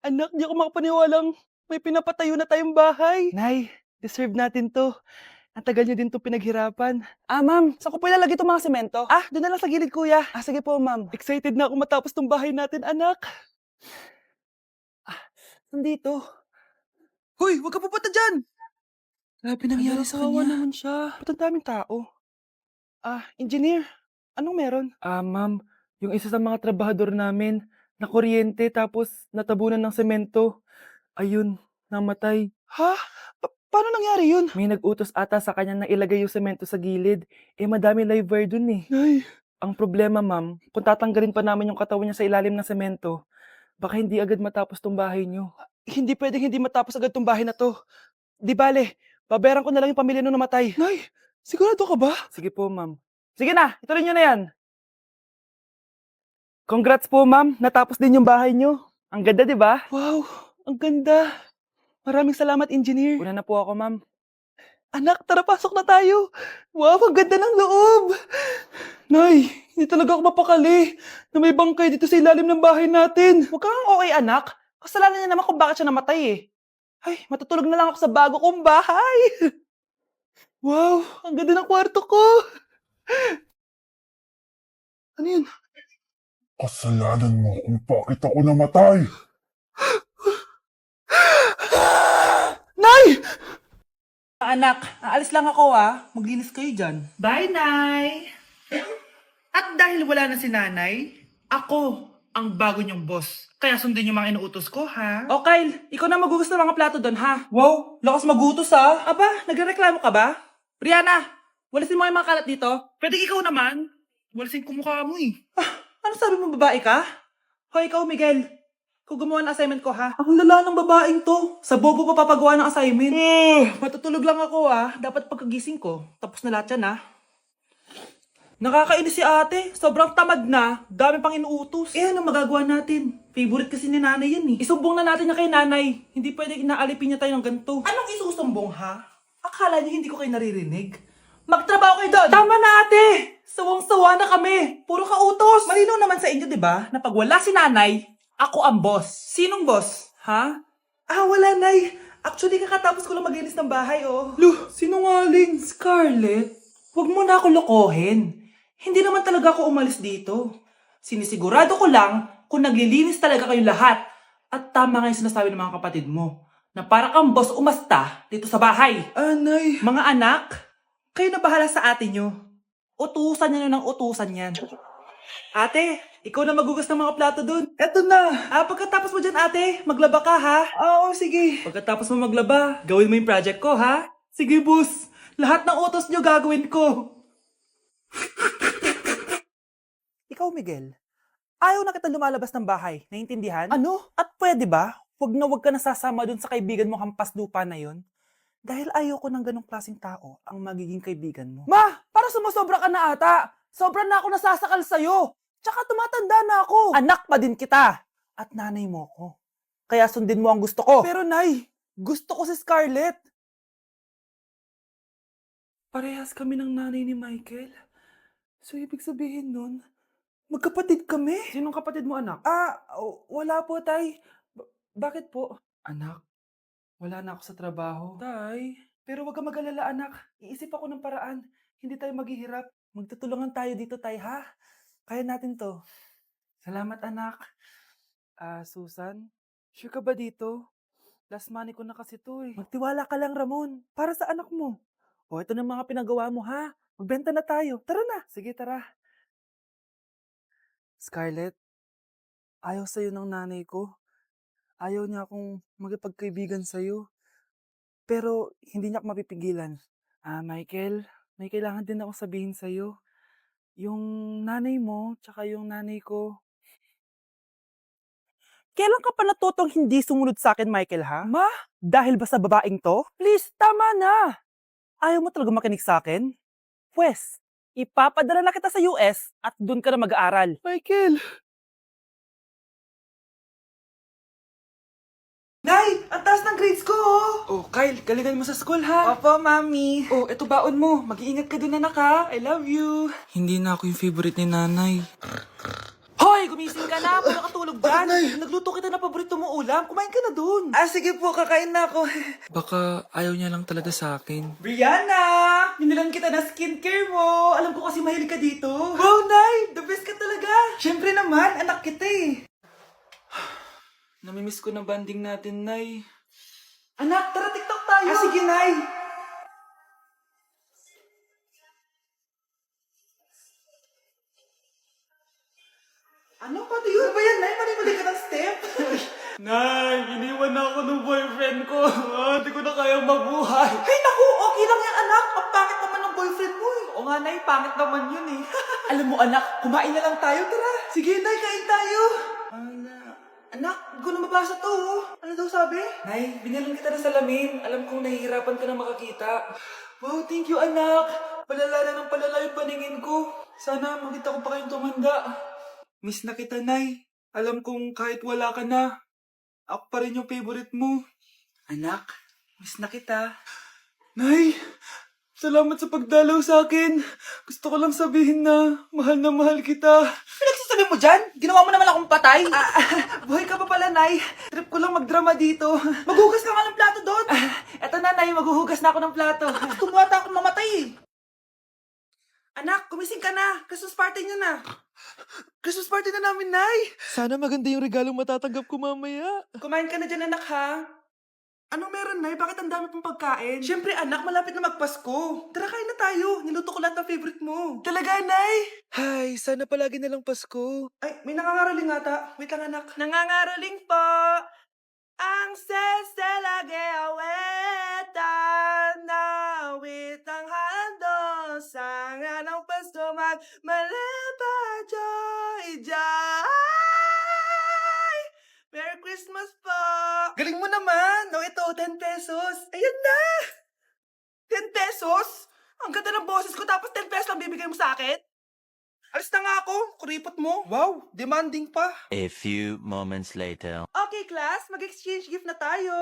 Anak, di ako makapaniwalang may pinapatayo na tayong bahay. Nay, deserve natin 'to. Ang tagal niyo din 'to pinaghirapan. Ma'am, saan ko po ilalagay 'tong mga semento? Do'n na lang sa gilid, kuya. Sige po, ma'am. Excited na ako matapos 'tong bahay natin, anak. Nandito. Hoy, huwag ka pupunta diyan! Grabe nangyari sa kanya. Naman siya. Ba't ang daming tao? Engineer, anong meron? Ma'am, yung isa sa mga trabahador namin, nakuryente tapos natabunan ng semento. Ayun, namatay. Ha? Paano nangyari yun? May nag-utos ata sa kanya na ilagay yung semento sa gilid. Madami live wire dun eh. Ay. Ang problema, ma'am, kung tatanggalin pa namin yung katawan niya sa ilalim ng semento, baka hindi agad matapos tong bahay niyo. Hindi pwedeng hindi matapos agad tong bahay na to. Di bale, babayaran ko na lang yung pamilya nung namatay. Nay, sigurado ka ba? Sige po, ma'am. Sige na, ituloy niyo na yan. Congrats po, ma'am. Natapos din yung bahay niyo. Ang ganda, di ba? Wow, ang ganda. Maraming salamat, engineer. Una na po ako, ma'am. Anak, tara pasok na tayo. Wow, ang ganda ng loob. Nay, hindi talaga ako mapakali na may bangkay dito sa ilalim ng bahay natin. Huwag kang okay, anak. Kasalanan niya naman kung bakit siya namatay eh. Ay, matutulog na lang ako sa bago kong bahay. Wow, ang ganda ng kwarto ko. Ano yun? Kasalanan mo kung bakit ako namatay. Nay! Anak, aalis lang ako Maglinis kayo dyan. Bye, Nay! At dahil wala na si Nanay, ako ang bago niyong boss. Kaya sundin yung mga inuutos ko, ha? O Kyle, ikaw na magugas ng mga plato doon ha. Wow, lakas magutos, ha? Aba, nagrereklamo ka ba? Brianna, walisin mo yung mga kalat dito. Pwede ikaw naman. Walasin ko mukha mo eh. Ano sabi mo, babae ka? Hoy, ikaw Miguel. Kung gumawa ng assignment ko ha. Ang lala ng babaeng to. Sa bobo pa papagawa ng assignment. Matutulog lang ako Dapat pagkagising ko, tapos na lahat yan Nakakainis si ate. Sobrang tamad na. Dami pang inuutos. Ano magagawa natin? Favorite kasi ni nanay yan Isumbong na natin niya kay nanay. Hindi pwede inaalipin niya tayo ng ganito. Anong isusumbong ha? Akala niyo hindi ko kayo naririnig? Magtrabaho kayo doon! Tama na ate! Sawang-sawa na kami. Puro ka utos. Malinaw naman sa inyo, di ba? Na pag wala si nanay, ako ang boss. Sinong boss? Ha? Wala nay. Actually, kakatapos ko lang maglinis ng bahay, Luh, sinungaling. Scarlett, huwag mo na ako lokohin. Hindi naman talaga ako umalis dito. Sinisigurado ko lang kung naglilinis talaga kayo lahat. At tama nga yung sinasabi ng mga kapatid mo. Na para kang boss umasta dito sa bahay. Nay. Mga anak, kayo na bahala sa ate nyo. Utusan nyo ng utusan yan. Ate, ikaw na magugas ng mga plato dun. Eto na. Pagkatapos mo dyan ate, maglaba ka ha. Oo, sige. Pagkatapos mo maglaba, gawin mo yung project ko ha. Sige boss, lahat ng utos nyo gagawin ko. Ikaw Miguel, ayaw na kita lumalabas ng bahay, naiintindihan? Ano? At pwede ba, wag ka nasasama dun sa kaibigan mo hampas lupa na yon? Dahil ayoko ng ganong klaseng tao ang magiging kaibigan mo. Ma, para sumusobra ka na ata. Sobra na ako nasasakal sa'yo. Tsaka tumatanda na ako. Anak pa din kita at nanay mo ko. Kaya sundin mo ang gusto ko. Pero Nay, gusto ko si Scarlett. Parehas kami ng nanay ni Michael. So, ibig sabihin nun, magkapatid kami? Sinong kapatid mo, anak? Wala po, tay. Bakit po? Anak, wala na ako sa trabaho. Tay, pero wag ka mag-alala, anak. Iisip ako ng paraan. Hindi tayo maghihirap. Magtutulungan tayo dito, tay, ha? Kaya natin to. Salamat, anak. Susan, sure ka ba dito? Last money ko na kasi to eh. Magtiwala ka lang, Ramon. Para sa anak mo. Ito na mga pinagawa mo, ha? Magbenta na tayo. Tara na. Sige, tara. Scarlett, ayaw sa'yo ng nanay ko. Ayaw niya akong magipagkaibigan sa'yo. Pero hindi niya ako mapipigilan. Michael, may kailangan din ako sabihin sa'yo. Yung nanay mo, tsaka yung nanay ko. Kailan ka pa natutong hindi sumunod sa akin, Michael, ha? Ma, Dahil ba sa babaeng to? please, tama na! Ayaw mo talaga makinig sa akin? Pwes, ipapadala na kita sa US at doon ka na mag-aaral. Michael! Nay, ang taas ng grades ko, Oh, Kyle, galingan mo sa school, ha? Opo, Mami. Ito baon mo. Mag-iingat ka dun, anak, ha? I love you. Hindi na ako yung favorite ni nanay. Hoy! Gumising ka na! Wala katulog dyan! Nay? Nagluto kita ng paborito mong ulam. Kumain ka na dun. Ah, sige po, kakain na ako. Baka ayaw niya lang talaga sa akin. Brianna! Ninilan kita na skincare mo. Alam ko kasi mahilig ka dito. Wow, Nay! The best ka talaga. Siyempre naman, anak kita eh. Namimiss ko na banding natin, Nay. Anak, tara TikTok tayo. Ah, sige, Nay. Ano pa yun? Ano ba yan, Nay? Mali-mali ka ng step? Nay, iniwan na ako ng boyfriend ko. Hindi ko na kayang mabuhay. Ay, naku! Okay lang yan, anak. Ang pangit naman ng boyfriend mo eh. Oo nga, Nay. Pangit naman yun eh. Alam mo, anak, kumain na lang tayo. Tara. Sige, Nay. Kain tayo. Anak, hindi ko na mabasa to. Oh. Ano daw sabi? Nay, binilon kita ng salamin. Alam kong nahihirapan ka na makakita. Wow, thank you, anak. Palala na ng palala yung paningin ko. Sana makita ko pa kayong tumanda. Miss na kita, Nay. Alam kong kahit wala ka na, ako pa rin yung favorite mo. Anak, miss na kita. Nay, salamat sa pagdalaw sa akin. Gusto ko lang sabihin na mahal kita. Pinagsasabi mo dyan? Ginawa mo naman akong patay. Buhay ka pa pala, Nay. Trip ko lang magdrama dito. Maghugas ka nga ng plato doon. Eto na, Nay. Maghuhugas na ako ng plato. Tumata akong mamatay eh. Anak, gumising ka na. Christmas party niyo na. Christmas party na namin, Nay. Sana maganda yung regalong matatanggap ko mamaya. Kumain ka na dyan, anak, ha? Anong meron, Nay? Bakit ang dami pong pagkain? Siyempre, anak, malapit na magpasko. Tara, kain na tayo. Niluto ko lahat ng favorite mo. Talaga, Nay? Hay, sana palagi na lang Pasko. Ay, may nangangaraling ata. Wait lang, anak. Nangangaraling po. Ang seselage awetan na witang hando sa nga ng Pasko magmalapa joy joy. Merry Christmas po! Galing mo naman! O ito, 10 pesos. Ayan na! 10 pesos? Ang ganda ng boses ko tapos 10 pesos lang bibigay mo sa akin? Alis na nga ako, kuripot mo. Wow, demanding pa. A few moments later. Okay, class, mag-exchange gift na tayo.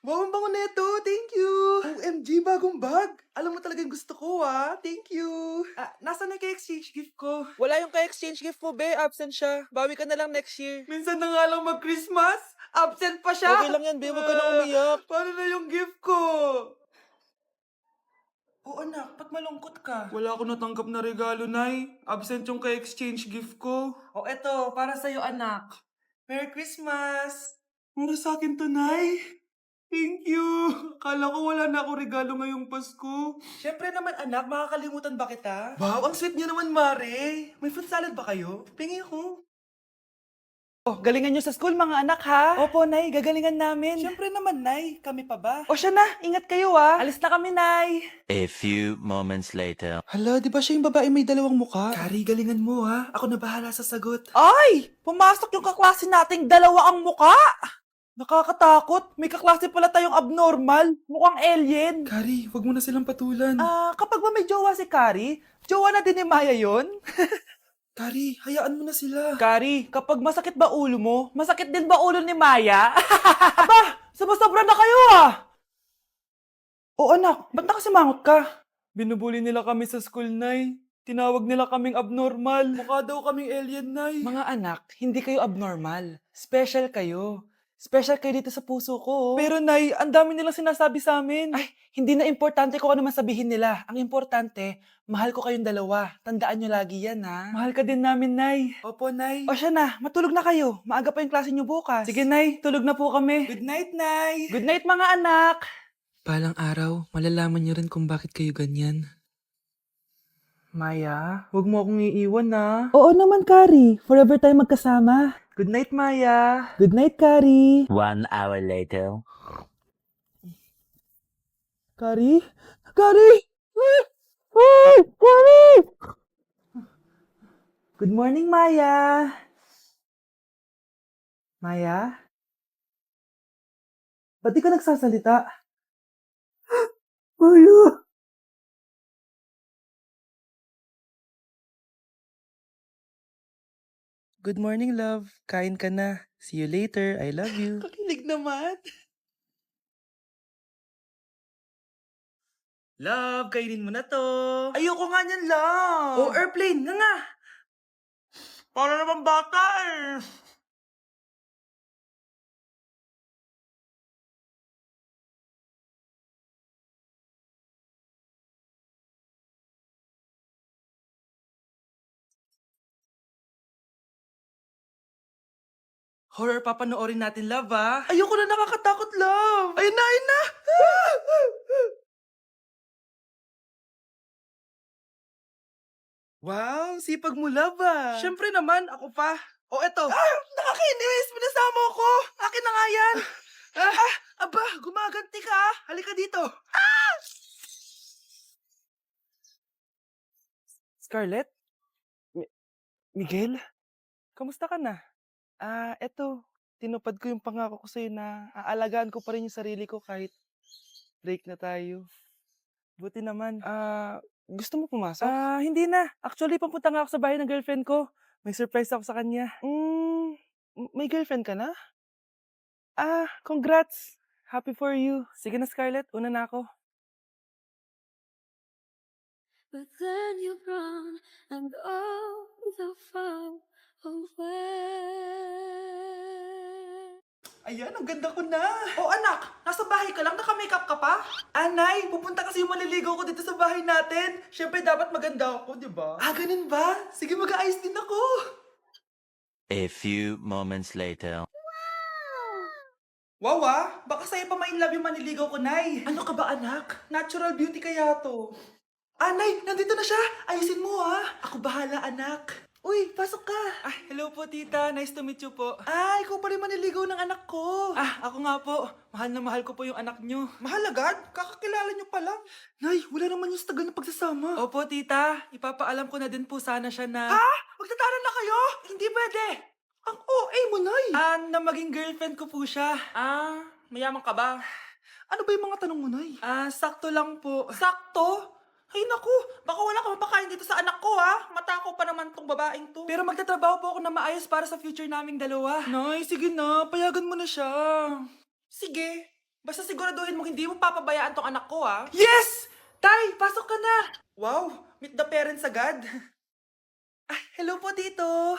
Wow, ang bango neto. Thank you. OMG, bagong bag. Alam mo talagang gusto ko, ah. Thank you. Nasaan na yung exchange gift ko? Wala yung ka-exchange gift mo, be. Absent siya. Bawi ka na lang next year. Minsan na nga lang mag-Christmas. Absent pa siya. Okay lang yan, be. Huwag ka na umiyak. Paano na yung gift ko? Oo, anak. Ba't malungkot ka? Wala ako natanggap na regalo, Nay. Absent yung ka-exchange gift ko. O eto, para sa'yo, anak. Merry Christmas! Para sa akin to, Nay. Thank you. Akala ko wala na ako regalo ngayong Pasko. Siyempre naman, anak. Makakalimutan ba kita? Wow, ang sweet niyo naman, Mare. May fruit salad ba kayo? Pingi ako. Oh, galingan nyo sa school, mga anak, ha? Opo, Nay. Gagalingan namin. Siyempre naman, Nay. Kami pa ba? O siya na. Ingat kayo, ha? Alis na kami, Nay. A few moments later. Hala, di ba siya yung babae may dalawang mukha? Kari, galingan mo, ha? Ako na bahala sa sagot. Ay! Pumasok yung kaklase nating dalawa ang mukha! Nakakatakot. May kaklase pala tayong abnormal. Mukhang alien. Kari, wag mo na silang patulan. Kapag ba may jowa si Kari, jowa na din ni Maya yon? Kari, hayaan mo na sila. Kari, kapag masakit ba ulo mo, masakit din ba ulo ni Maya? Aba, sobra na kayo ah! O anak, ba't nakasimangot ka? Binubuli nila kami sa school, Nay. Tinawag nila kaming abnormal. Mukha daw kaming alien, Nay. Mga anak, hindi kayo abnormal. Special kayo. Special kayo dito sa puso ko. Pero Nay, ang dami nilang sinasabi sa amin. Ay, hindi na importante kung ano man sabihin nila. Ang importante, mahal ko kayong dalawa. Tandaan nyo lagi yan, ha? Mahal ka din namin, Nay. Opo, Nay. O siya na, matulog na kayo. Maaga pa yung klase nyo bukas. Sige, Nay. Tulog na po kami. Good night, Nay. Good night, mga anak. Balang araw, malalaman niyo rin kung bakit kayo ganyan. Maya, huwag mo akong iiwan, na. Oo naman, Kari. Forever tayo magkasama. Good night, Maya. Good night, Kari. 1 hour later. Kari? Kari! Ay! Kari! Good morning, Maya. Maya? Ba't di ka nagsasalita? Maya! Good morning, love. Kain ka na. See you later. I love you. Kakilig naman. Love, kainin mo na to. Ayoko nga niyan, love. Oh, airplane. Nga nga. Para naman bata eh. Horror papanoorin natin, love, ah. Ayoko na, nakakatakot, love. Ayun na, ayun na. Wow, sipag mo, love, ah. Siyempre naman, ako pa. O, eto. Nakakainis! Minasama ako! Akin na nga yan! Aba, gumaganti ka, ah. Halika dito. Scarlett? Miguel? Kamusta ka na? Eto, tinupad ko yung pangako ko sa'yo na aalagaan ko pa rin yung sarili ko kahit break na tayo. Buti naman. Gusto mo pumasok? Hindi na. Actually, papunta nga ako sa bahay ng girlfriend ko. May surprise ako sa kanya. May girlfriend ka na? Congrats. Happy for you. Sige na, Scarlett. Una na ako. But then you run and go so far away. Ayan, ang ganda ko na. Oh, anak, nasa bahay ka lang, naka-makeup ka pa? Anay, pupunta kasi yung maliligaw ko dito sa bahay natin. Siyempre, dapat maganda ako, di ba? Ganun ba? Sige, mag-aayos din ako. A few moments later. Wow, baka sa'yo pa ma-inlove yung maniligaw ko, Nay. Ano ka ba, anak? Natural beauty kaya to. Nay, nandito na siya. Ayusin mo, Ako bahala, anak. Uy, pasok ka. Hello po, tita. Nice to meet you po. Ikaw pa rin maniligaw ng anak ko. Ako nga po. Mahal na mahal ko po yung anak nyo. Mahal agad? Kakakilala nyo pa lang. Nay, wala naman yung tagal na pagsasama. Opo, tita. Ipapaalam ko na din po sana siya na... Magtatanan na kayo? Hindi pwede. Ang OA mo, Nay. Na maging girlfriend ko po siya. Mayaman ka ba? Ano ba yung mga tanong mo, Nay? Sakto lang po. Sakto? Ay naku, baka wala ka mapakain dito sa anak ko, Matakaw pa naman tong babaeng to. Pero magtatrabaho po ako na maayos para sa future naming dalawa. Nay, sige na, payagan mo na siya. Sige, basta siguraduhin mo hindi mo papabayaan tong anak ko, Yes! Tay, pasok ka na. Wow, meet the parents agad. Hello po, tito.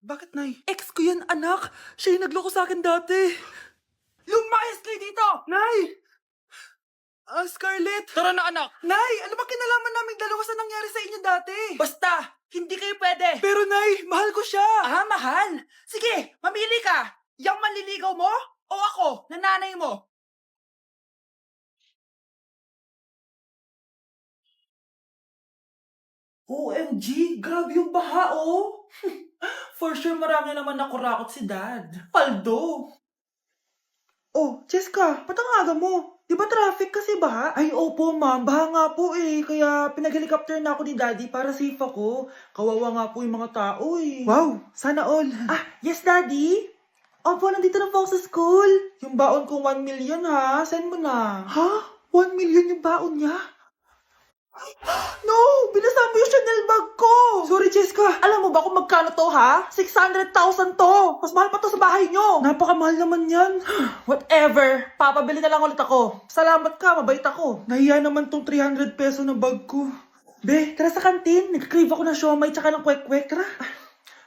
Bakit, Nay? Ex ko yan, anak. Siya yung nagloko sa akin dati. Lumayas kayo dito! Nay! Scarlett! Tara na, anak! Nay! Ano ba kinalaman naming dalawa sa nangyari sa inyo dati? Basta! Hindi kayo pwede! Pero, Nay! Mahal ko siya! Mahal? Sige! Mamili ka! Yang manliligaw mo? O ako, na nanay mo? OMG! Grabe yung baha, oh! For sure, marami naman nakurakot si Dad. Paldo! Oh, Cheska, ba't ang aga mo? Di ba traffic kasi baha? Ay, opo, ma'am. Baha nga po eh. Kaya pinag-helicopter na ako ni Daddy para safe ako. Kawawa nga po yung mga tao eh. Wow, sana all. Yes, Daddy? Opo, nandito na po ako sa school. Yung baon ko 1 million ha. Send mo na. Ha? 1 million yung baon niya? No! Binasa mo yung Chanel bag ko! Sorry, Cheska. Alam mo ba kung magkano to, ha? 600,000 to! Mas mahal pa to sa bahay nyo! Napakamahal naman yan. Whatever. Papabili na lang ulit ako. Salamat ka, mabait ako. Nahiya naman tong 300 peso na bag ko. Be, tara sa kantin. Nag-crave ako ng siomay tsaka ng kwek-kwek. Tara.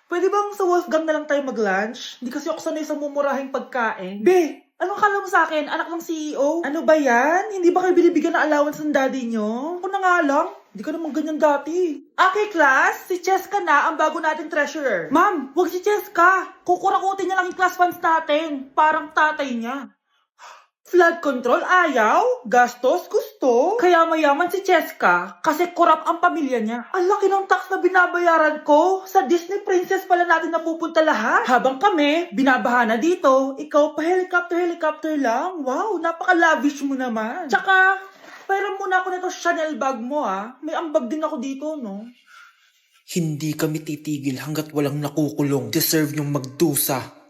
Pwede bang sa Wolfgang na lang tayo mag-lunch? Hindi kasi ako sanay sa mumurahing pagkain. Be! Anong kala mo sa akin? Anak ng CEO? Ano ba yan? Hindi ba kayo binibigyan ng allowance ng daddy nyo? Ako na nga lang. Hindi ka naman ganyan dati. Okay, class. Si Cheska na ang bago nating treasurer. Ma'am, wag si Cheska. Kukurakutin niya lang yung class funds natin. Parang tatay niya. Flood control, ayaw. Gastos, gusto. Kaya mayaman si Cheska kasi korap ang pamilya niya. Ang laki ng tax na binabayaran ko. Sa Disney Princess pala natin napupunta lahat. Habang kami, binabaha na dito. Ikaw pa helicopter lang. Wow, napaka-lavish mo naman. Tsaka, pairam muna ako nito Chanel bag mo May ambag din ako dito, no? Hindi kami titigil hanggat walang nakukulong. Deserve yung magdusa.